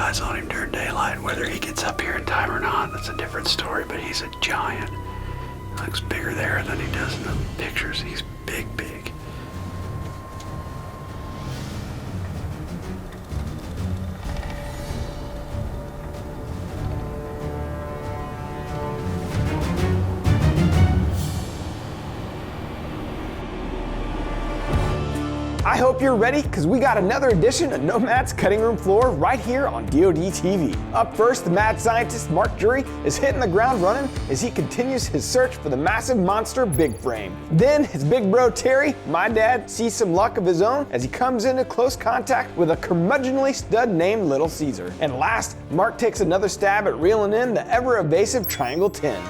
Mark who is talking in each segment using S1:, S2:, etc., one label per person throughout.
S1: eyes on him during daylight. Whether he gets up here in time or not, that's a different story, but he's a giant. He looks bigger there than he does in the pictures. He's big, big.
S2: I hope you're ready, because we got another edition of Nomad's Cutting Room Floor right here on DoD TV. Up first, the mad scientist Mark Drury is hitting the ground running as he continues his search for the massive monster big frame. Then his big bro Terry, my dad, sees some luck of his own as he comes into close contact with a curmudgeonly stud named Little Caesar. And last, Mark takes another stab at reeling in the ever-evasive Triangle 10.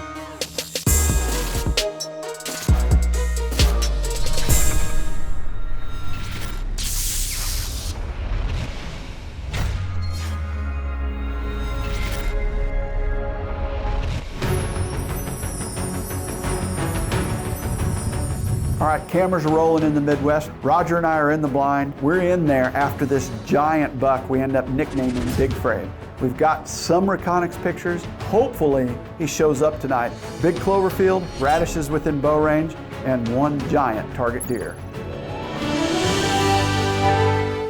S3: All right, cameras are rolling in the Midwest. Roger and I are in the blind. We're in there after this giant buck we end up nicknaming Big Frame. We've got some reconnaissance pictures. Hopefully he shows up tonight. Big clover field, radishes within bow range, and one giant target deer.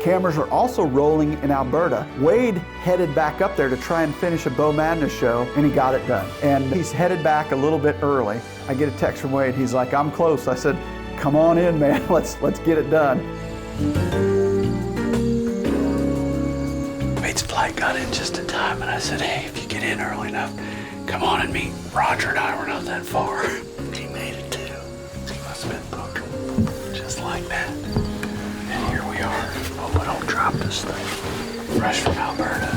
S3: Cameras are also rolling in Alberta. Wade headed back up there to try and finish a Bow Madness show, and he got it done. And he's headed back a little bit early. I get a text from Wade. He's like, "I'm close." I said, "Come on in, man. Let's get it done."
S1: Wade's flight got in just in time, and I said, "Hey, if you get in early enough, come on and meet Roger and I. We're not that far." He made it too. He must have been booked just like that. And here we are. Oh, but don't drop this thing. Fresh from Alberta.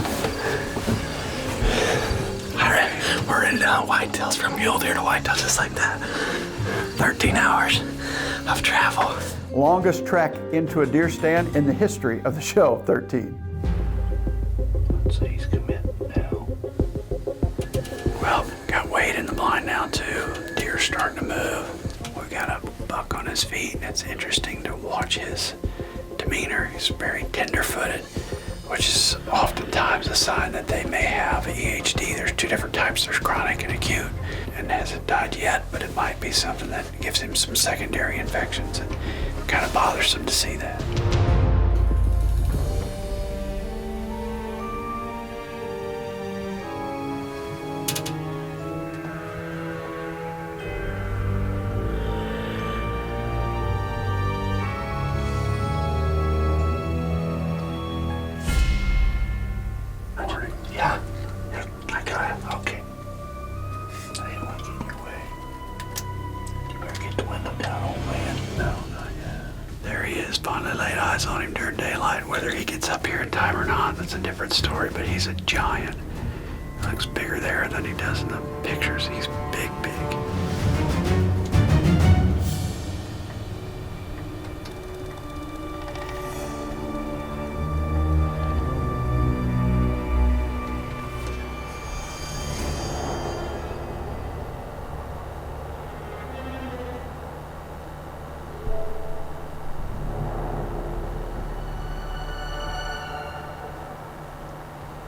S1: All right, we're in whitetails, from mule deer to whitetails, just like that. 13 hours of travel.
S3: Longest trek into a deer stand in the history of the show, 13.
S1: Let's see, he's committed now. Well, got Wade in the blind now too. Deer's starting to move. We got a buck on his feet, and it's interesting to watch his demeanor. He's very tender-footed, which is oftentimes a sign that they may have EHD. There's two different types. There's chronic and acute, and hasn't died yet, but it might be something that gives him some secondary infections, and kind of bothersome to see that. Yeah, I got it. Okay. I didn't want to get in your way. You better get the window down, old man. No, not yet. There he is. Finally laid eyes on him during daylight. Whether he gets up here in time or not, that's a different story, but he's a giant. He looks bigger there than he does in the pictures. He's big, big.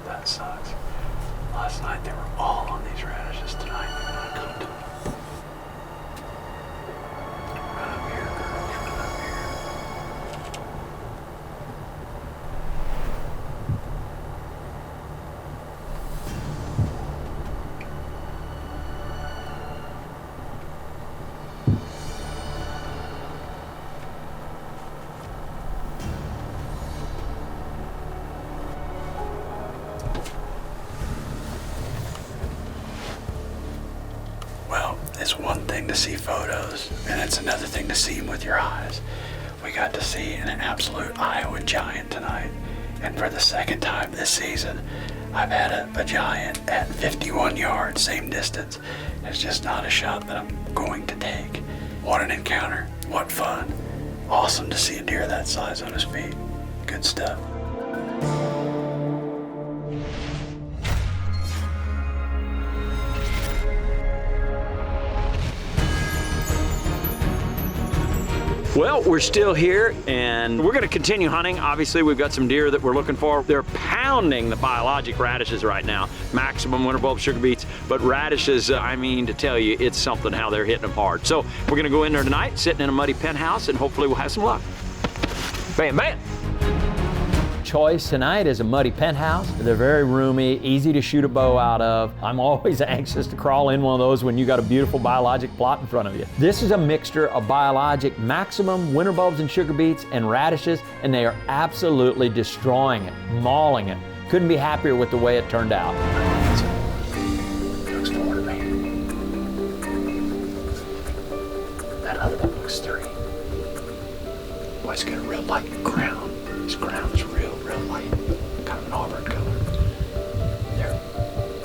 S1: That sucks. Last night they were all on these radishes. Tonight they're not coming to them. Run up here, girls, run up here. It's one thing to see photos, and it's another thing to see them with your eyes. We got to see an absolute Iowa giant tonight, and for the second time this season, I've had a giant at 51 yards, same distance. It's just not a shot that I'm going to take. What an encounter, what fun. Awesome to see a deer that size on his feet. Good stuff.
S4: Well, we're still here, and we're going to continue hunting. Obviously, we've got some deer that we're looking for. They're pounding the biologic radishes right now. Maximum winter bulb sugar beets, but radishes, I mean to tell you, it's something how they're hitting them hard. So we're going to go in there tonight, sitting in a muddy penthouse, and hopefully we'll have some luck. Bam, bam. Choice tonight is a muddy penthouse. They're very roomy, easy to shoot a bow out of. I'm always anxious to crawl in one of those when you got a beautiful biologic plot in front of you. This is a mixture of biologic maximum winter bulbs and sugar beets and radishes, and they are absolutely destroying it, mauling it. Couldn't be happier with the way it turned out.
S1: Looks 4 to me. That other one looks 3. Boy, it's got a real light crown. His crown is real light, kind of an auburn color. They're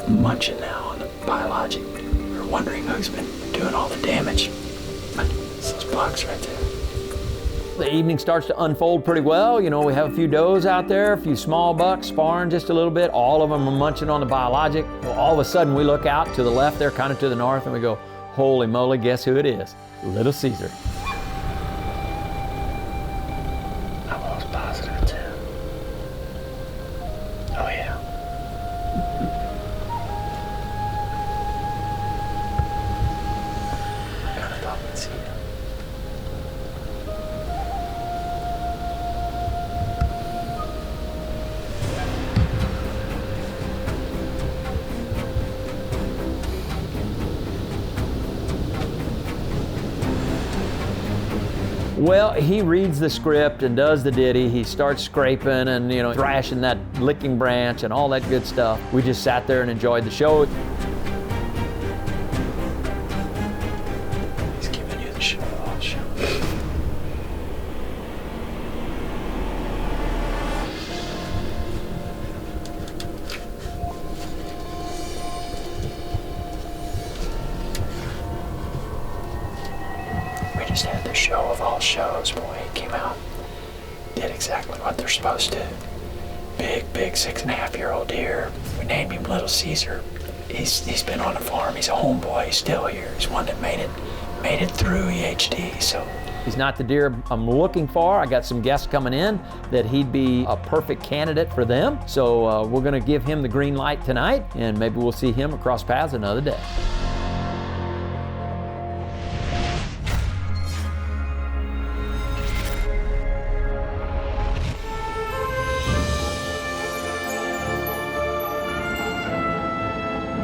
S1: munching now on the biologic. We're wondering who's been doing all the damage. But it's those bugs right there.
S4: The evening starts to unfold pretty well. You know, we have a few does out there, a few small bucks sparring just a little bit. All of them are munching on the biologic. Well, all of a sudden we look out to the left there, kind of to the north, and we go, holy moly, guess who it is? Little Caesar.
S1: I'm almost positive too. Oh yeah. I kind of thought we'd see him.
S4: Well, he reads the script and does the ditty. He starts scraping and, you know, thrashing that licking branch and all that good stuff. We just sat there and enjoyed the show.
S1: He's giving you the show off show. We just had the show of all shows. Boy, he came out, did exactly what they're supposed to. Big 6.5-year-old deer. We named him Little Caesar. He's been on the farm. He's a homeboy. He's still here. He's one that made it through EHD. So
S4: He's not the deer I'm looking for. I got some guests coming in that he'd be a perfect candidate for them. So we're gonna give him the green light tonight, and maybe we'll see him across paths another day.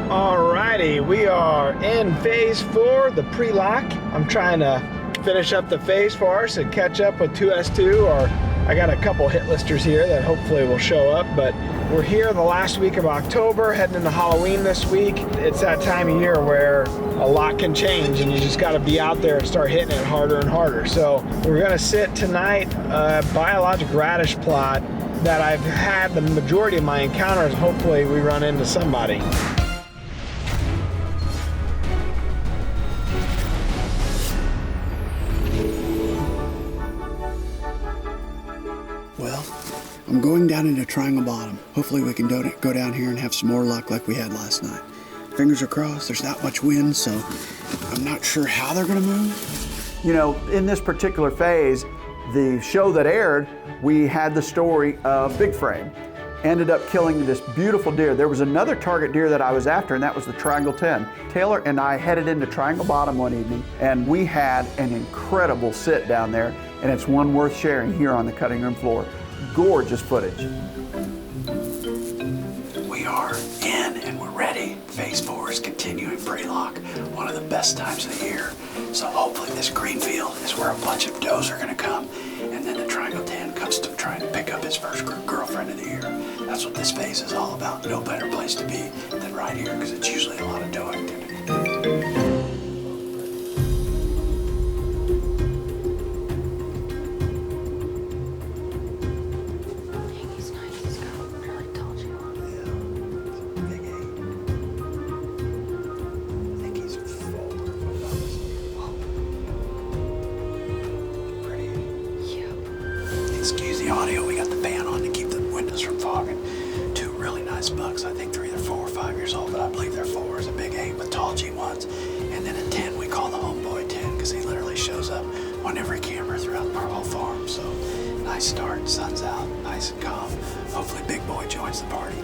S2: Alrighty, we are in phase 4, the pre-lock. I'm trying to finish up the phase for us and catch up with 2S2, or I got a couple hit listers here that hopefully will show up, but we're here the last week of October, heading into Halloween this week. It's that time of year where a lot can change and you just gotta be out there and start hitting it harder and harder. So we're gonna sit tonight, biologic radish plot that I've had the majority of my encounters. Hopefully we run into somebody.
S5: Well, I'm going down into Triangle Bottom. Hopefully we can go down here and have some more luck like we had last night. Fingers are crossed. There's not much wind, so I'm not sure how they're gonna move.
S3: You know, in this particular phase, the show that aired, we had the story of Big Frame. Ended up killing this beautiful deer. There was another target deer that I was after, and that was the Triangle 10. Taylor and I headed into Triangle Bottom one evening, and we had an incredible sit down there, and it's one worth sharing here on the cutting room floor. Gorgeous footage.
S1: we are in and we're ready. Phase 4 is continuing pre-lock, one of the best times of the year. So hopefully this green field is where a bunch of does are gonna come, and then the Triangle 10 comes to trying to pick up his first girlfriend of the year. That's what this phase is all about. No better place to be than right here, because it's usually a lot of doe activity. Excuse the audio, we got the fan on to keep the windows from fogging. Two really nice bucks. I think they're either 4 or 5 years old, but I believe they're 4. Is a big 8 with tall G1s. And then a 10 we call the homeboy 10 because he literally shows up on every camera throughout our whole farm. So nice start, sun's out, nice and calm. Hopefully Big Boy joins the party.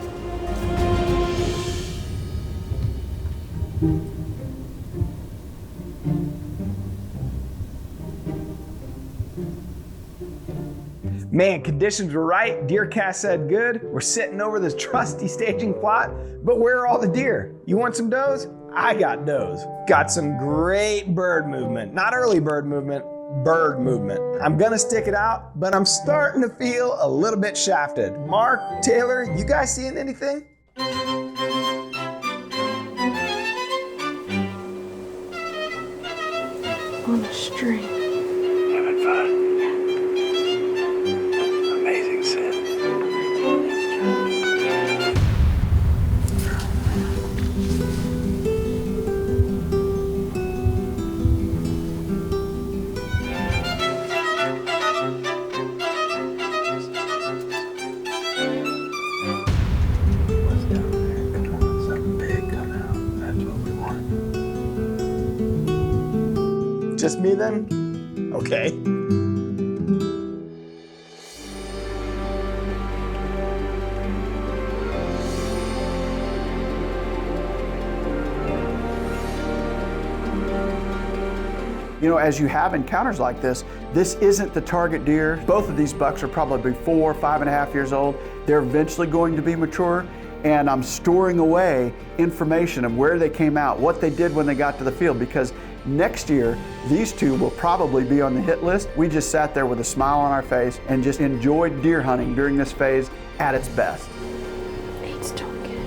S2: Man, conditions were right. DeerCast said good. We're sitting over this trusty staging plot, but where are all the deer? You want some does? I got does. Got some great bird movement. Not early bird movement, bird movement. I'm gonna stick it out, but I'm starting to feel a little bit shafted. Mark, Taylor, you guys seeing anything?
S6: On a string.
S1: Having fun. Amazing scent. What's down there? Come on, something big come out. That's what we want.
S2: Just me then? Okay.
S3: You know, as you have encounters like this isn't the target deer. Both of these bucks are probably 4, 5.5 years old. They're eventually going to be mature, and I'm storing away information of where they came out, what they did when they got to the field, because next year, these two will probably be on the hit list. We just sat there with a smile on our face and just enjoyed deer hunting during this phase at its best.
S6: Bates, don't get it.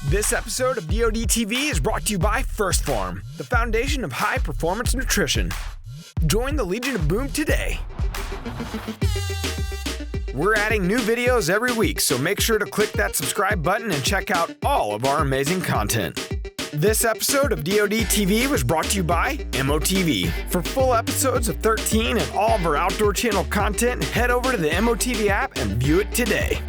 S2: This episode of DoD TV is brought to you by First Farm, the foundation of high performance nutrition. Join the Legion of Boom today. We're adding new videos every week, so make sure to click that subscribe button and check out all of our amazing content. This episode of DoD TV was brought to you by MOTV. For full episodes of 13 and all of our Outdoor Channel content, head over to the MOTV app and view it today.